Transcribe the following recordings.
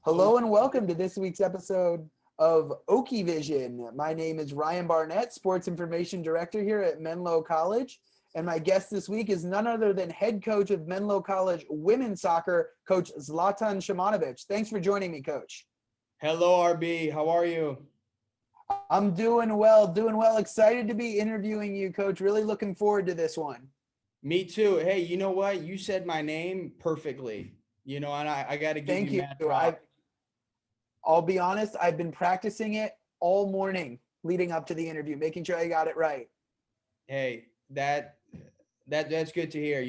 Hello and welcome to this week's episode of OakieVision. My name is Ryan Barnett, Sports Information Director here at Menlo College. And my guest this week is none other than head coach of Menlo College women's soccer, Coach Zlatan Sahmanovic. Thanks for joining me, Coach. Hello, RB. How are you? I'm doing well. Excited to be interviewing you, Coach. Really looking forward to this one. Me too. Hey, you know what? You said my name perfectly. And I got to give Thank you you. mad props. I'll be honest, I've been practicing it all morning leading up to the interview, making sure I got it right. Hey, that's good to hear.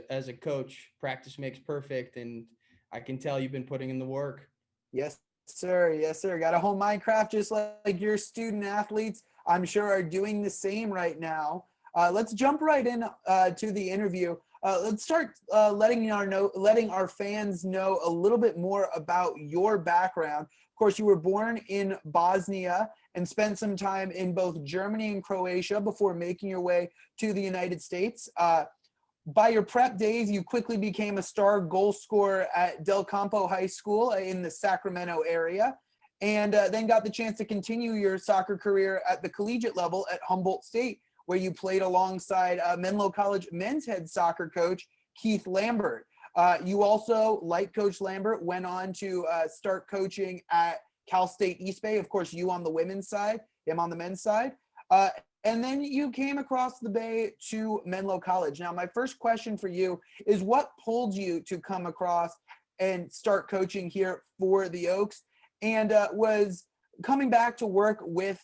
As a coach, practice makes perfect, and I can tell you've been putting in the work. Yes, sir. Yes, sir. Got a home Minecraft just like your student athletes, I'm sure, are doing the same right now. Let's jump right in to the interview. Let's start letting our fans know a little bit more about your background. Of course, you were born in Bosnia and spent some time in both Germany and Croatia before making your way to the United States. By your prep days, you quickly became a star goal scorer at Del Campo High School in the Sacramento area, and then got the chance to continue your soccer career at the collegiate level at Humboldt State, where you played alongside Menlo College men's head soccer coach Keith Lambert. You also, like Coach Lambert, went on to start coaching at Cal State East Bay. Of course, you on the women's side, him on the men's side. And then you came across the bay to Menlo College. Now, my first question for you is, what pulled you to come across and start coaching here for the Oaks? And was coming back to work with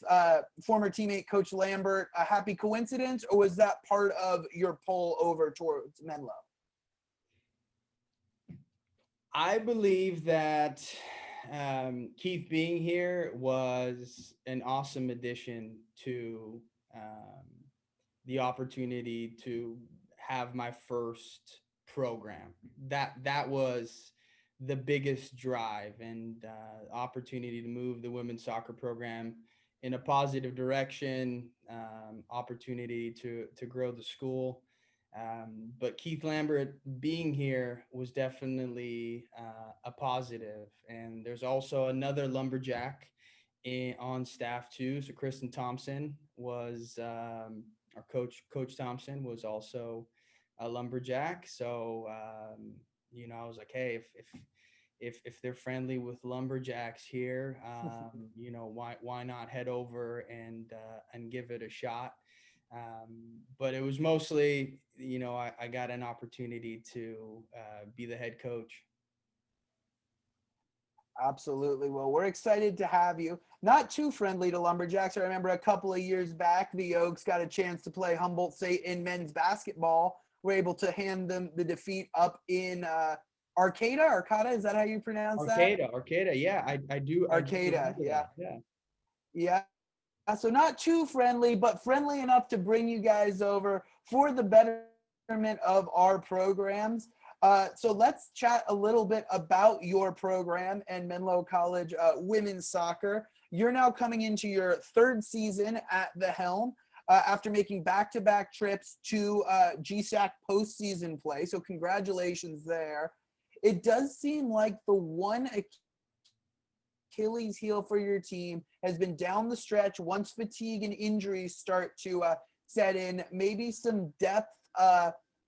former teammate Coach Lambert a happy coincidence, or was that part of your pull over towards Menlo? I believe that Keith being here was an awesome addition to the opportunity to have my first program. That was the biggest drive and opportunity to move the women's soccer program in a positive direction, opportunity to grow the school. But Keith Lambert being here was definitely a positive. And there's also another lumberjack on staff too. So Kristen Thompson was our coach. Coach Thompson was also a lumberjack. So I was like, hey, if they're friendly with lumberjacks here, why not head over and give it a shot. But it was mostly, I got an opportunity to be the head coach. Absolutely. Well, we're excited to have you. Not too friendly to Lumberjacks. I remember a couple of years back, the Oaks got a chance to play Humboldt State in men's basketball. We're able to hand them the defeat up in Arcata. Is that how you pronounce that? Arcata. Yeah, I do. I do Arcata. remember Yeah. that. Yeah. Yeah. So not too friendly, but friendly enough to bring you guys over for the betterment of our programs. So let's chat a little bit about your program and Menlo College women's soccer. You're now coming into your third season at the helm after making back-to-back trips to GSAC postseason play. So congratulations there. It does seem like the one Achilles heel for your team has been down the stretch once fatigue and injuries start to set in, maybe some depth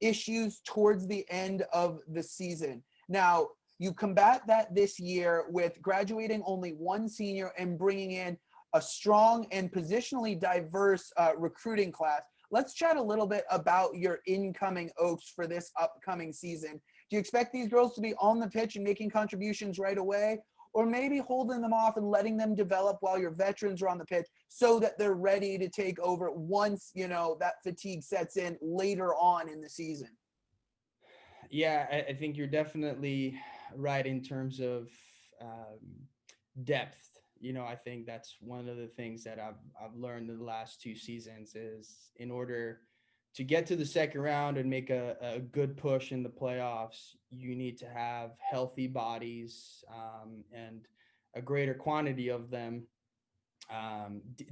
issues towards the end of the season. Now, you combat that this year with graduating only one senior and bringing in a strong and positionally diverse recruiting class. Let's chat a little bit about your incoming Oaks for this upcoming season. Do you expect these girls to be on the pitch and making contributions right away, or maybe holding them off and letting them develop while your veterans are on the pitch so that they're ready to take over once, that fatigue sets in later on in the season? Yeah, I think you're definitely right in terms of depth. I think that's one of the things that I've learned in the last two seasons is in order to get to the second round and make a good push in the playoffs, you need to have healthy bodies and a greater quantity of them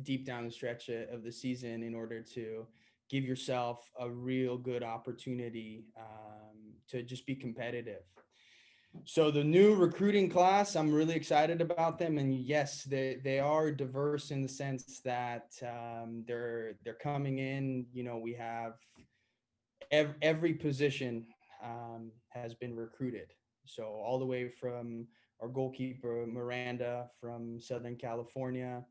deep down the stretch of the season in order to give yourself a real good opportunity to just be competitive. So the new recruiting class, I'm really excited about them, and yes, they are diverse in the sense that they're coming in. You know, we have every position has been recruited. So all the way from our goalkeeper Miranda from Southern California,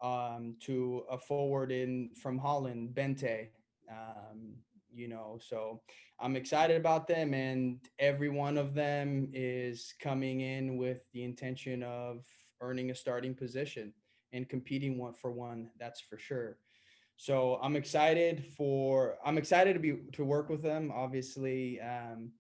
to a forward in from Holland, Bente. Um, so I'm excited about them, and every one of them is coming in with the intention of earning a starting position and competing one for one. That's for sure. So I'm excited to work with them. Obviously, and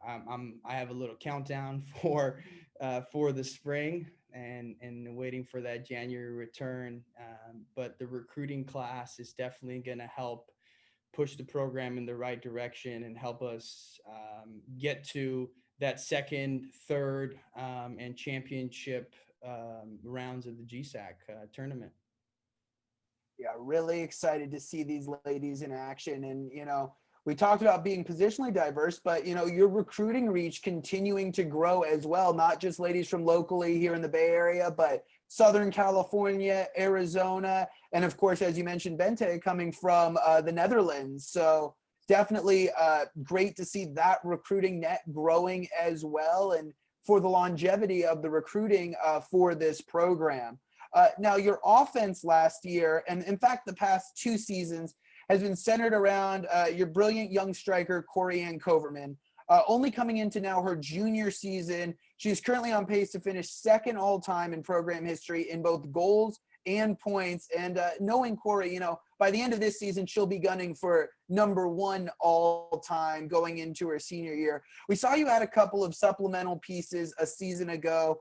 I have a little countdown for the spring, and waiting for that January return. But the recruiting class is definitely going to help push the program in the right direction and help us get to that second, third, and championship rounds of the GSAC tournament. Yeah, really excited to see these ladies in action. And, we talked about being positionally diverse, but, your recruiting reach continuing to grow as well, not just ladies from locally here in the Bay Area, but Southern California, Arizona, and of course, as you mentioned, Bente coming from the Netherlands. So definitely great to see that recruiting net growing as well, and for the longevity of the recruiting for this program. Now, your offense last year, and in fact, the past 2 seasons, has been centered around your brilliant young striker, Corey-Ann Coverman. Only coming into now her junior season, she's currently on pace to finish second all-time in program history in both goals and points. And knowing Corey, by the end of this season, she'll be gunning for number 1 all-time going into her senior year. We saw you add a couple of supplemental pieces a season ago,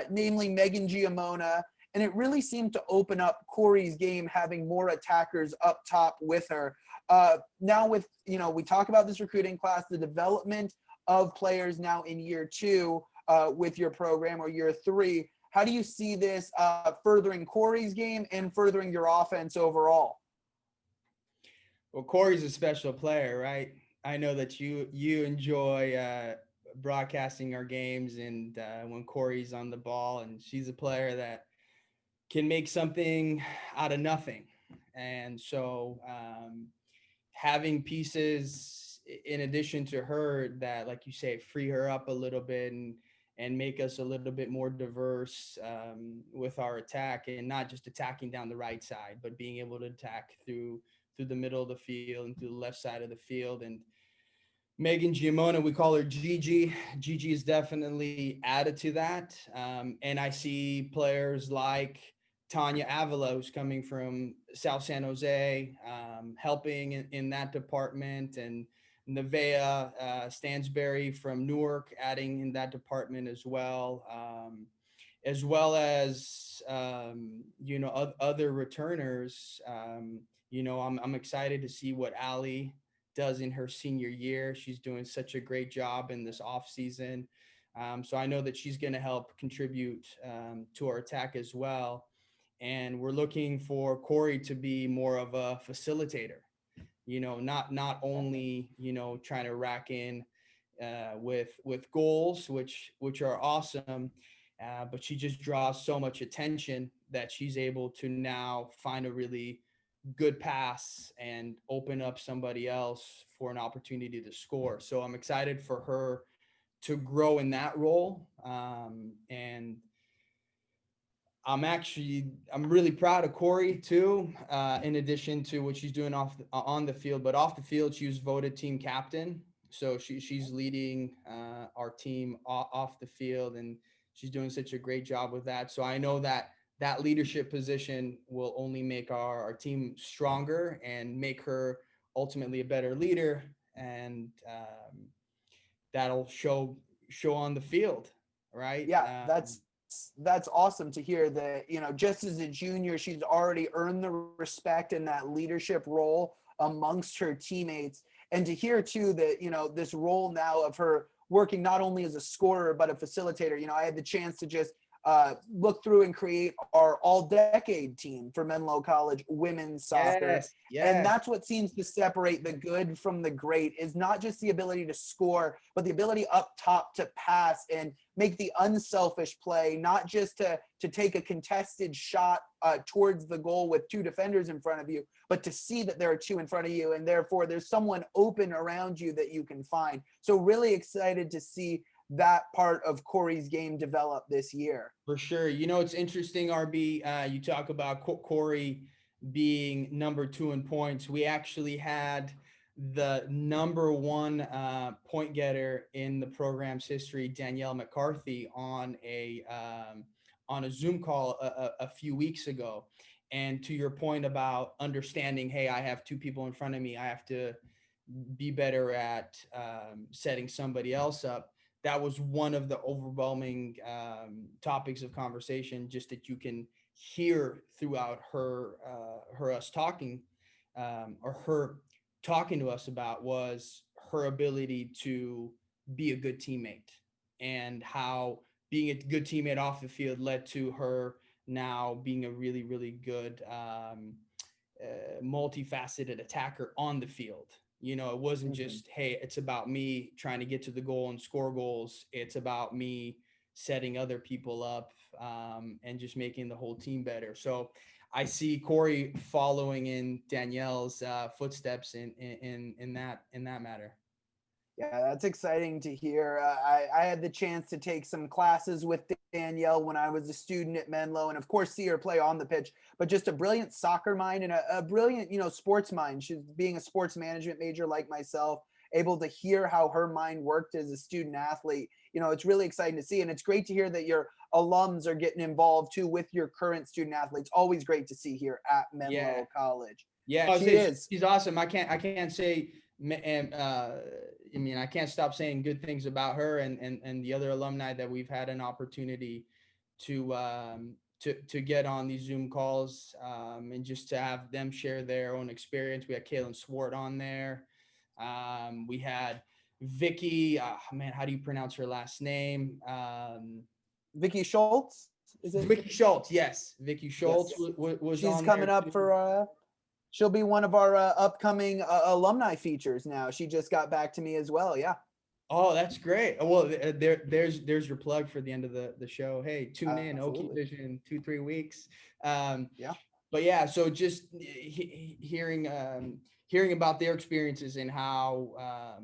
namely Megan Giamona, and it really seemed to open up Corey's game, having more attackers up top with her. Now with, we talk about this recruiting class, the development of players now in year 2 with your program, or year 3. How do you see this furthering Corey's game and furthering your offense overall? Well, Corey's a special player, right? I know that you enjoy broadcasting our games, and when Corey's on the ball, and she's a player that can make something out of nothing. And so having pieces in addition to her that, like you say, free her up a little bit, and make us a little bit more diverse with our attack, and not just attacking down the right side, but being able to attack through the middle of the field and through the left side of the field. And Megan Giamona, we call her Gigi. Gigi is definitely added to that. And I see players like Tanya Avila, who's coming from South San Jose, helping in that department, and Nevaeh Stansberry from Newark adding in that department as well as other returners. I'm excited to see what Allie does in her senior year. She's doing such a great job in this off season. So I know that she's going to help contribute to our attack as well. And we're looking for Corey to be more of a facilitator, not only, trying to rack in with goals, which are awesome, but she just draws so much attention that she's able to now find a really good pass and open up somebody else for an opportunity to score. So I'm excited for her to grow in that role. And I'm really proud of Corey too, in addition to what she's doing on the field. But off the field, she was voted team captain. So she's leading our team off the field, and she's doing such a great job with that. So I know that leadership position will only make our team stronger and make her ultimately a better leader. And that'll show on the field, right? Yeah, that's awesome to hear that, just as a junior, she's already earned the respect in that leadership role amongst her teammates. And to hear too that, this role now of her working not only as a scorer, but a facilitator. I had the chance to just look through and create our all-decade team for Menlo College women's soccer. Yes, And yes. that's what seems to separate the good from the great, is not just the ability to score, but the ability up top to pass and make the unselfish play, not just to take a contested shot towards the goal with two defenders in front of you, but to see that there are two in front of you, and therefore there's someone open around you that you can find. So really excited to see that part of Corey's game develop this year. For sure. You know, it's interesting, RB. You talk about Corey being number 2 in points. We actually had the number 1 point getter in the program's history, Danielle McCarthy, on a Zoom call a few weeks ago. And to your point about understanding, hey, I have two people in front of me, I have to be better at setting somebody else up. That was one of the overwhelming topics of conversation, just that you can hear throughout us talking, or her talking to us about, was her ability to be a good teammate, and how being a good teammate off the field led to her now being a really, really good multifaceted attacker on the field. You know, it wasn't just, hey, it's about me trying to get to the goal and score goals. It's about me setting other people up, and just making the whole team better. So I see Corey following in Danielle's footsteps in that matter. Yeah, that's exciting to hear. I had the chance to take some classes with Danielle when I was a student at Menlo, and of course see her play on the pitch, but just a brilliant soccer mind and a brilliant, sports mind. She's being a sports management major like myself, able to hear how her mind worked as a student athlete. It's really exciting to see, and it's great to hear that your alums are getting involved too with your current student athletes. Always great to see here at Yeah. Menlo College. Yeah, She is. she's awesome. I can't say, and I mean, I can't stop saying good things about her and the other alumni that we've had an opportunity to get on these Zoom calls, and just to have them share their own experience. We had Kaylin Swart on there. We had Vicky. Man, how do you pronounce her last name? Vicky Schultz, is it? Vicky Schultz. Yes, Vicky Schultz Yes. was She's on coming there up too. for she'll be one of our upcoming alumni features now. She just got back to me as well. Yeah. Oh, that's great. Well, there's your plug for the end of the show. Hey, tune in, Absolutely. OakieVision, 2-3 weeks. Um, Yeah. but yeah, so just hearing about their experiences, and how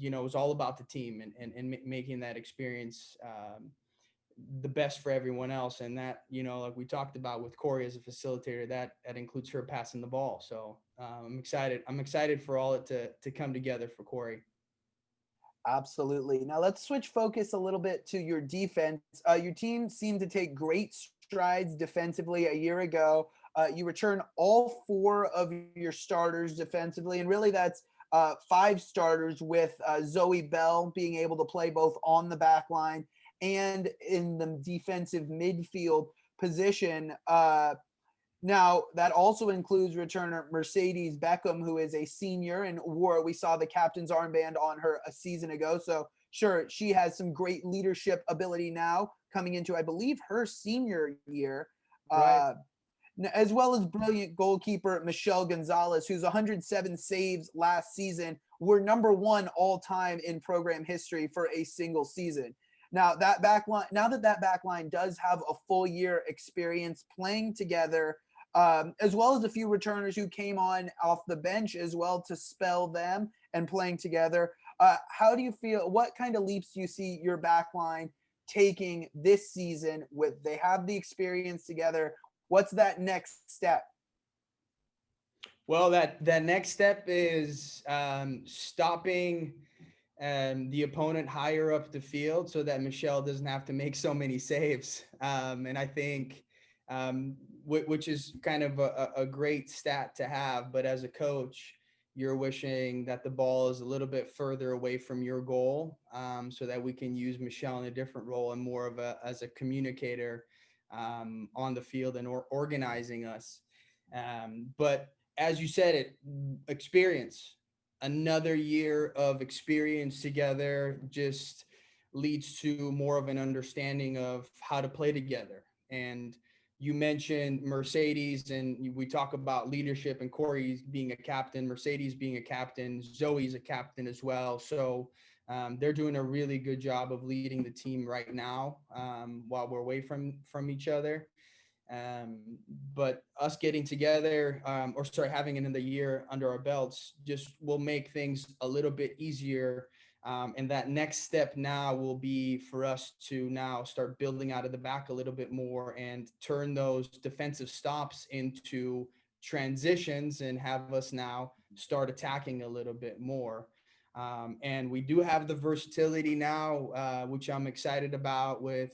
it was all about the team, and making that experience the best for everyone else. And that, like we talked about with Corey as a facilitator, that includes her passing the ball. So I'm excited for all it to come together for Corey. Absolutely. Now let's switch focus a little bit to your defense. Your team seemed to take great strides defensively a year ago. You return all four of your starters defensively, and really that's five starters, with Zoe Bell being able to play both on the back line and in the defensive midfield position. Now, that also includes returner Mercedes Beckham, who is a senior and we saw the captain's armband on her a season ago. So, sure, she has some great leadership ability now coming into, I believe, her senior year. Right. As well as brilliant goalkeeper Michelle Gonzalez, whose 107 saves last season were number one all time in program history for a single season. Now that back line does have a full year experience playing together, as well as a few returners who came on off the bench as well to spell them and playing together. How do you feel? What kind of leaps do you see your back line taking this season? With they have the experience together, what's that next step? Well, that next step is stopping the opponent higher up the field, so that Michelle doesn't have to make so many saves. And I think, which is kind of a great stat to have, but as a coach, you're wishing that the ball is a little bit further away from your goal, so that we can use Michelle in a different role and more of as a communicator on the field, and organizing us. But as you said, experience, another year of experience together, just leads to more of an understanding of how to play together. And you mentioned Mercedes, and we talk about leadership, and Corey being a captain, Mercedes being a captain, Zoe's a captain as well. So they're doing a really good job of leading the team right now, while we're away from each other. Um, but us getting together, or sorry, having another year under our belts, just will make things a little bit easier. And that next step now will be for us to now start building out of the back a little bit more and turn those defensive stops into transitions and have us now start attacking a little bit more. And we do have the versatility now, which I'm excited about with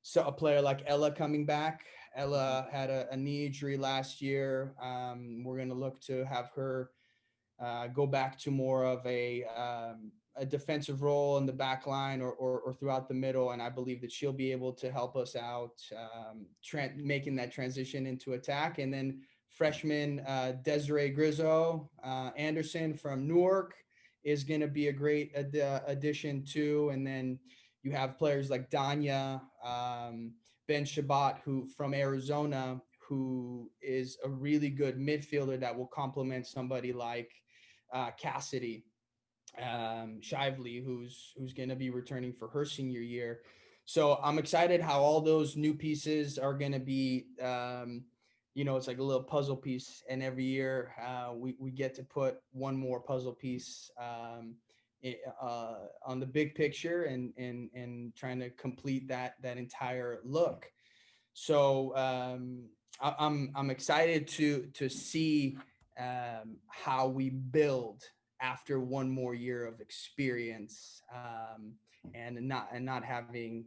so a player like Ella coming back. Ella had a knee injury last year. We're going to look to have her go back to more of a defensive role in the back line, or throughout the middle. And I believe that she'll be able to help us out, making that transition into attack. And then freshman Desiree Grizzo Anderson from Newark is going to be a great addition too. And then you have players like Danya, Ben Shabbat, who from Arizona, who is a really good midfielder that will complement somebody like Cassidy Shively, who's going to be returning for her senior year. So I'm excited how all those new pieces are going to be. It's like a little puzzle piece, and every year we get to put one more puzzle piece on the big picture, and trying to complete that entire look. So I'm excited to see how we build after one more year of experience, and not having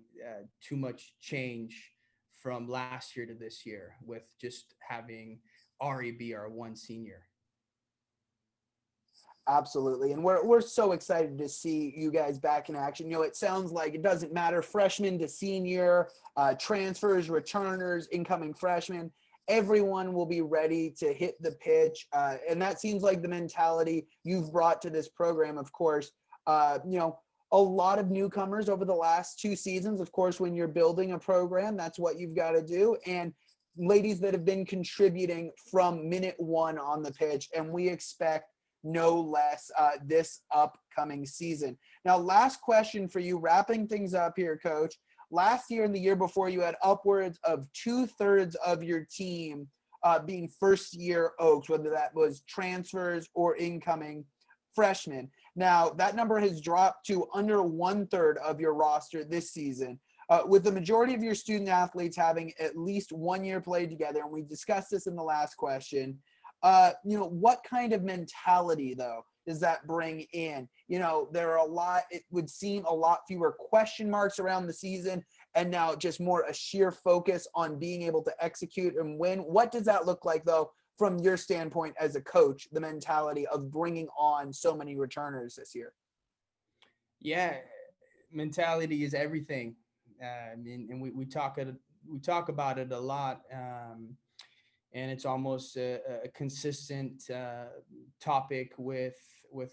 too much change from last year to this year, with just having Ari be our one senior. Absolutely. And we're so excited to see you guys back in action. It sounds like it doesn't matter, freshman to senior, transfers, returners, incoming freshmen, everyone will be ready to hit the pitch. And that seems like the mentality you've brought to this program, of course. A lot of newcomers over the last 2 seasons. Of course, when you're building a program, that's what you've got to do. And ladies that have been contributing from minute one on the pitch, and we expect no less this upcoming season. Now, last question for you, wrapping things up here, Coach. Last year and the year before, you had upwards of 2/3 of your team being first-year Oaks, whether that was transfers or incoming freshmen. Now, that number has dropped to under 1/3 of your roster this season. With the majority of your student athletes having at least 1 year played together, and we discussed this in the last question, what kind of mentality, though, does that bring in? There are it would seem a lot fewer question marks around the season, and now just more a sheer focus on being able to execute and win. What does that look like, though, from your standpoint as a coach, the mentality of bringing on so many returners this year? Yeah, mentality is everything. And we talk about it a lot. And it's almost a consistent topic with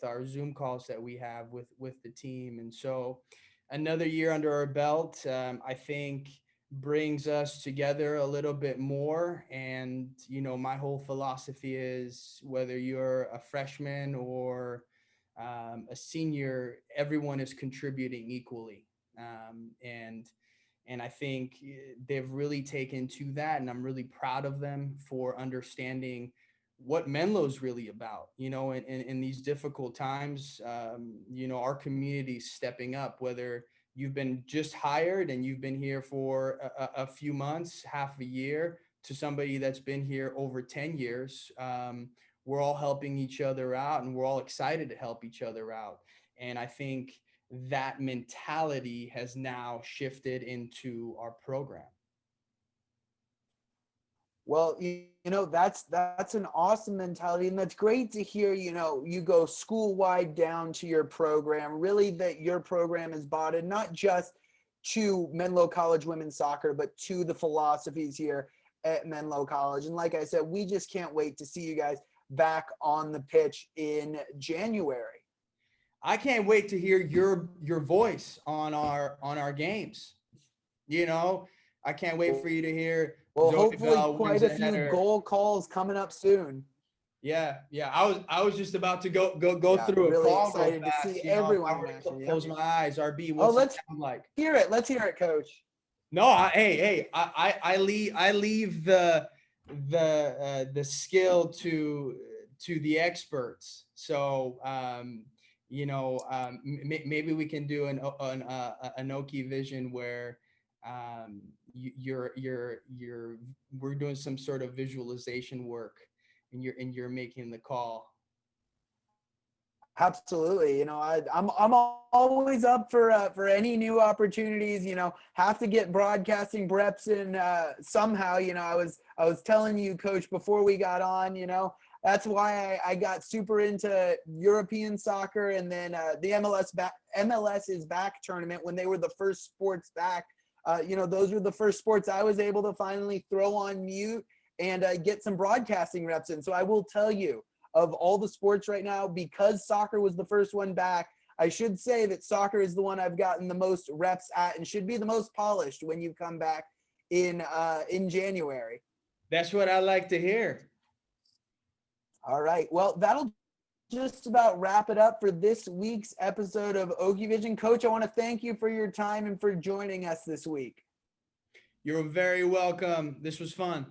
our Zoom calls that we have with the team. And so another year under our belt, I think brings us together a little bit more. And, my whole philosophy is whether you're a freshman or a senior, everyone is contributing equally. And I think they've really taken to that, and I'm really proud of them for understanding what Menlo's really about. In these difficult times, our community's stepping up, whether you've been just hired and you've been here for a few months, half a year, to somebody that's been here over 10 years. We're all helping each other out, and we're all excited to help each other out. And I think that mentality has now shifted into our program. Well, that's an awesome mentality, and that's great to hear. You go school-wide down to your program, really, that your program is bought in not just to Menlo College women's soccer, but to the philosophies here at Menlo College. And like I said, we just can't wait to see you guys back on the pitch in January. I can't wait to hear your voice on our games. You know, I can't wait for you to hear Well, Zoe hopefully Bell wins quite a a few header. goal calls coming up soon. Yeah, yeah. I was just about to go Yeah, through a really call go excited to see fast. You know, if everyone I in were to action. Yep. close my eyes, RB, Oh, what's it let's sound like? hear it. Let's hear it, Coach. No, I leave the skill to the experts. So maybe we can do an OakieVision where you're we're doing some sort of visualization work, and you're making the call. Absolutely. I'm always up for any new opportunities. Have to get broadcasting reps in somehow. I was telling you, Coach, before we got on. That's why I got super into European soccer, and then the MLS is back tournament when they were the first sports back. Those were the first sports I was able to finally throw on mute and get some broadcasting reps in. So I will tell you, of all the sports right now, because soccer was the first one back, I should say that soccer is the one I've gotten the most reps at and should be the most polished when you come back in January. That's what I like to hear. All right. Well, that'll just about wrap it up for this week's episode of OakieVision. Coach, I want to thank you for your time and for joining us this week. You're very welcome. This was fun.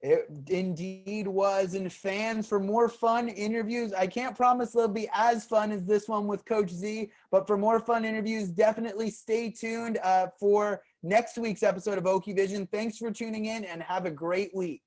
It indeed was. And fans, for more fun interviews, I can't promise they'll be as fun as this one with Coach Z, but for more fun interviews, definitely stay tuned for next week's episode of OakieVision. Thanks for tuning in and have a great week.